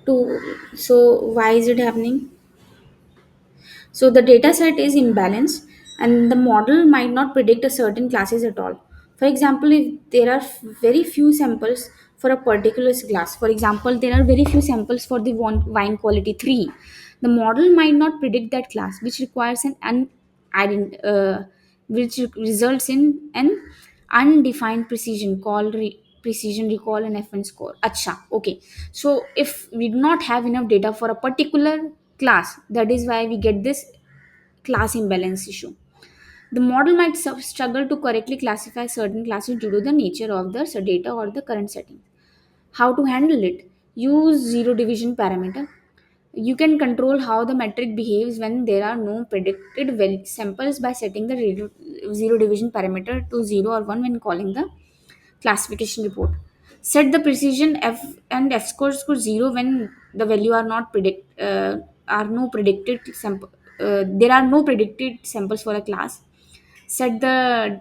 To so why is it happening? So the data set is imbalanced and the model might not predict a certain classes at all. For example, if there are very few samples for a particular class, for example, there are very few samples for the wine quality 3, the model might not predict that class, which requires which results in an undefined precision called precision recall and FN score. Acha, okay. So if we do not have enough data for a particular class, that is why we get this class imbalance issue. The model might struggle to correctly classify certain classes due to the nature of the data or the current setting. How to handle it? Use zero division parameter. You can control how the metric behaves when there are no predicted samples by setting the zero division parameter to 0 or 1 when calling the classification report. Set the precision F and F scores to 0 when the value are no predicted sample. There are no predicted samples for a class. Set the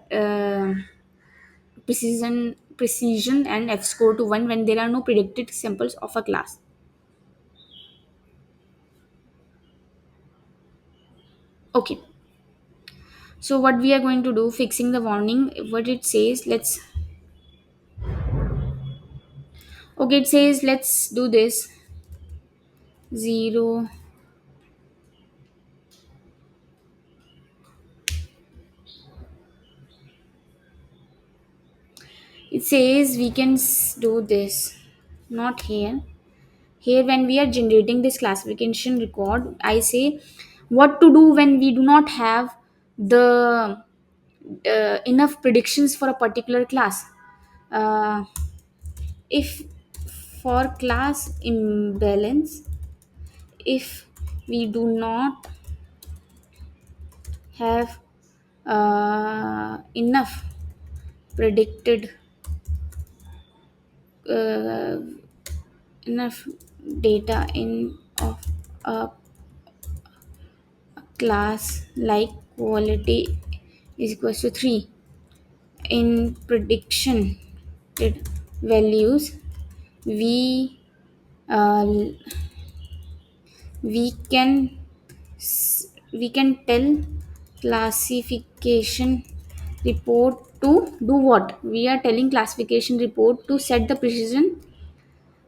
precision and F score to 1 when there are no predicted samples of a class. Okay. So what we are going to do, fixing the warning, what it says, let's. Okay, it says let's do this. Zero. It says we can do this. Not here. Here, when we are generating this classification record, I say what to do when we do not have the enough predictions for a particular class. Uh, if for class imbalance, if we do not have enough predicted uh, enough data in of a class like quality is equals to 3 in prediction values, we uh, we can we can tell classification report to do what. We are telling classification report to set the precision.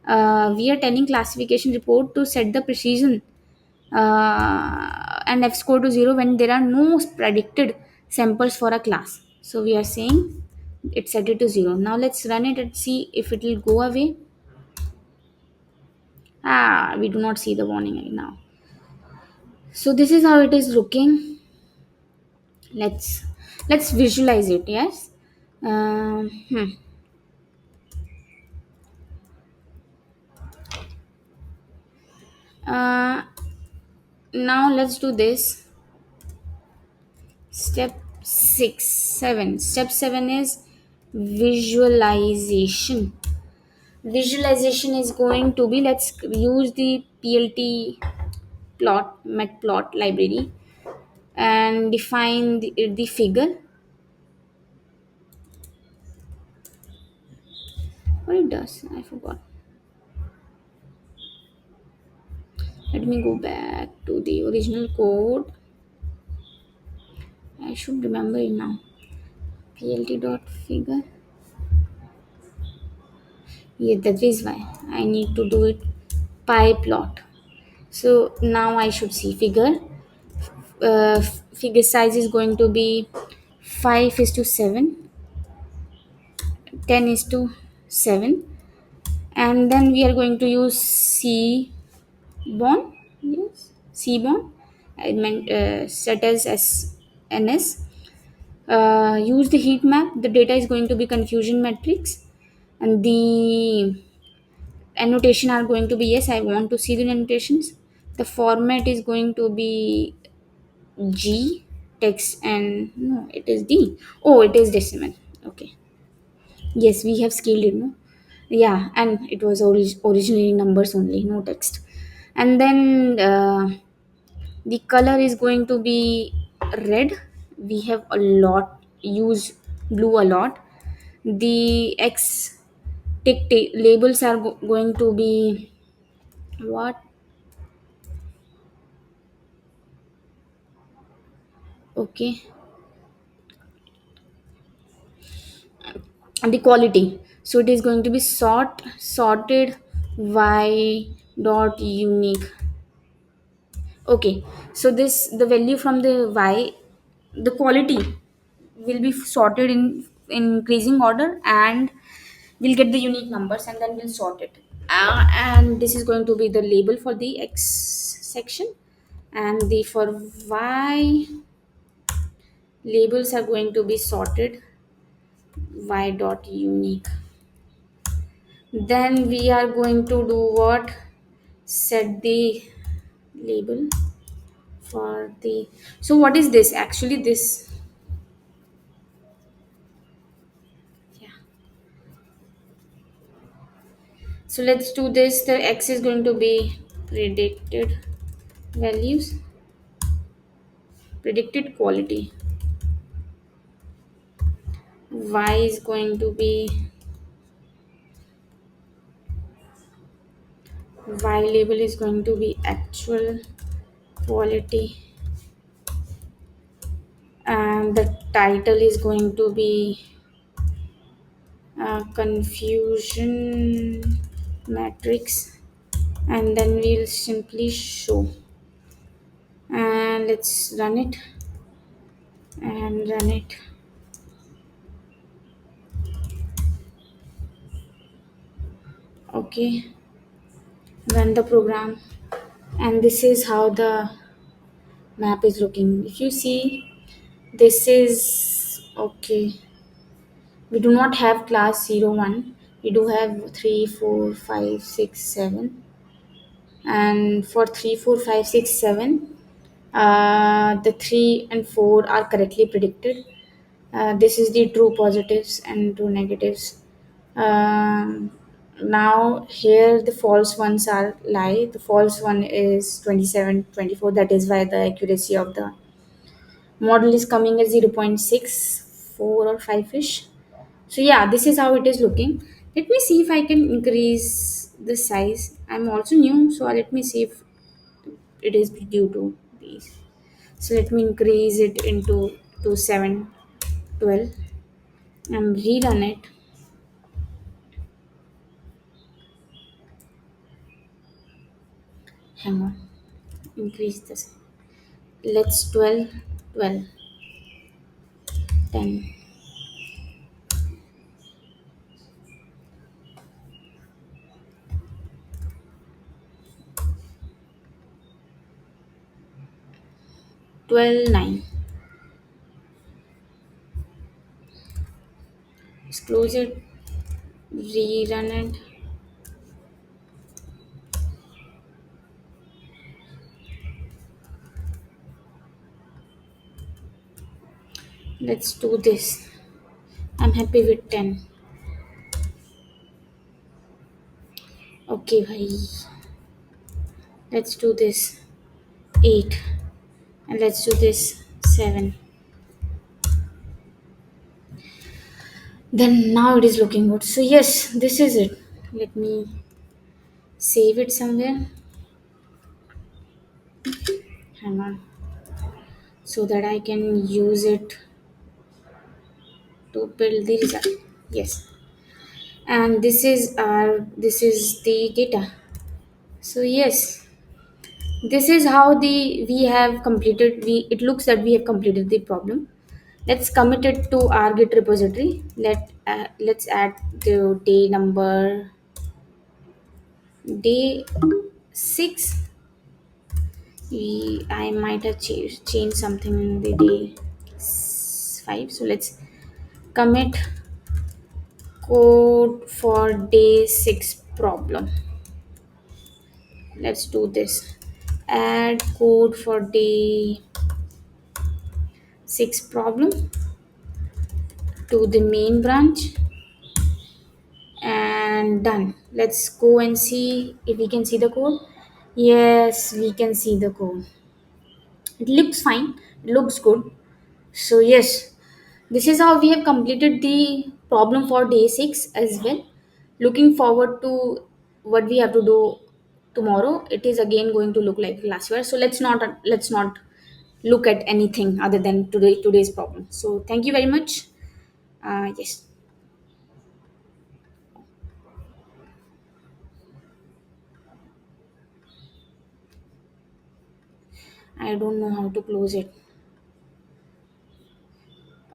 We are telling classification report to set the precision and F score to 0 when there are no predicted samples for a class. So we are saying it set it to 0. Now let's run it and see if it will go away. We do not see the warning right now. So this is how it is looking. Let's visualize it. Yes. Um, hmm. uh, Now let's do this. Step 7 is visualization. Visualization is going to be, let's use the PLT matplot library and define the figure. What it does, I forgot. Let me go back to the original code. I should remember it now. PLT dot figure. Yeah, that is why I need to do it pie plot. So now I should see figure. figure size is going to be 5 is to 7, 10 is to 7, and then we are going to use C bond. Yes, C bond. I meant set as NS. Use the heat map. The data is going to be confusion matrix, and the annotation are going to be, yes, I want to see the annotations. The format is going to be G text, and no, it is D. Oh, it is decimal. Okay. Yes, we have scaled it, no? Yeah, and it was originally numbers only, no text. And then the color is going to be red. We have a lot, use blue a lot. The X labels are going to be what? Okay. And the quality. So it is going to be sorted y dot unique. Okay, so this the value from the y, the quality will be sorted in increasing order, and we'll get the unique numbers, and then we'll sort it. And this is going to be the label for the x section, and the for y labels are going to be sorted y dot unique. Then we are going to do what? Set the label for the, so what is this actually? This, yeah, so let's do this. The x is going to be predicted values, predicted quality. Y is going to be, y label is going to be actual quality, and the title is going to be confusion matrix, and then we'll simply show, and let's run it and run it. Okay, run the program, and this is how the map is looking. If you see, this is okay. We do not have class 01. We do have 3, 4, 5, 6, 7. And for 3, 4, 5, 6, 7, the 3 and 4 are correctly predicted. This is the true positives and true negatives. Um, Now here the false ones are lie. The false one is 27, 24. That is why the accuracy of the model is coming at 0.64 or 5 ish. So yeah, this is how it is looking. Let me see if I can increase the size. I'm also new, so let me see if it is due to these. So let me increase it into to 712 and rerun it. Hang on, increase this. Let's 12, 12, 10. 12, 9. Let's close it, rerun it. Let's do this. I'm happy with 10. Okay, bhai. Let's do this. 8. And let's do this. 7. Then now it is looking good. So yes, this is it. Let me save it somewhere. Hang on. So that I can use it to build the result. Yes. And this is the data. So yes, This is how the we have completed, we it looks that we have completed the problem. Let's commit it to our Git repository. Let's add the day number, day 6. I might have changed something in the day 5. So let's commit code for day 6 problem. Let's do this. Add code for day 6 problem to the main branch, and done. Let's go and see if we can see the code. Yes, we can see the code. It looks fine, it looks good. So yes, this is how we have completed the problem for day 6 as well. Looking forward to what we have to do tomorrow. It is again going to look like last year, so let's not look at anything other than today's problem. So thank you very much. Yes, I don't know how to close it.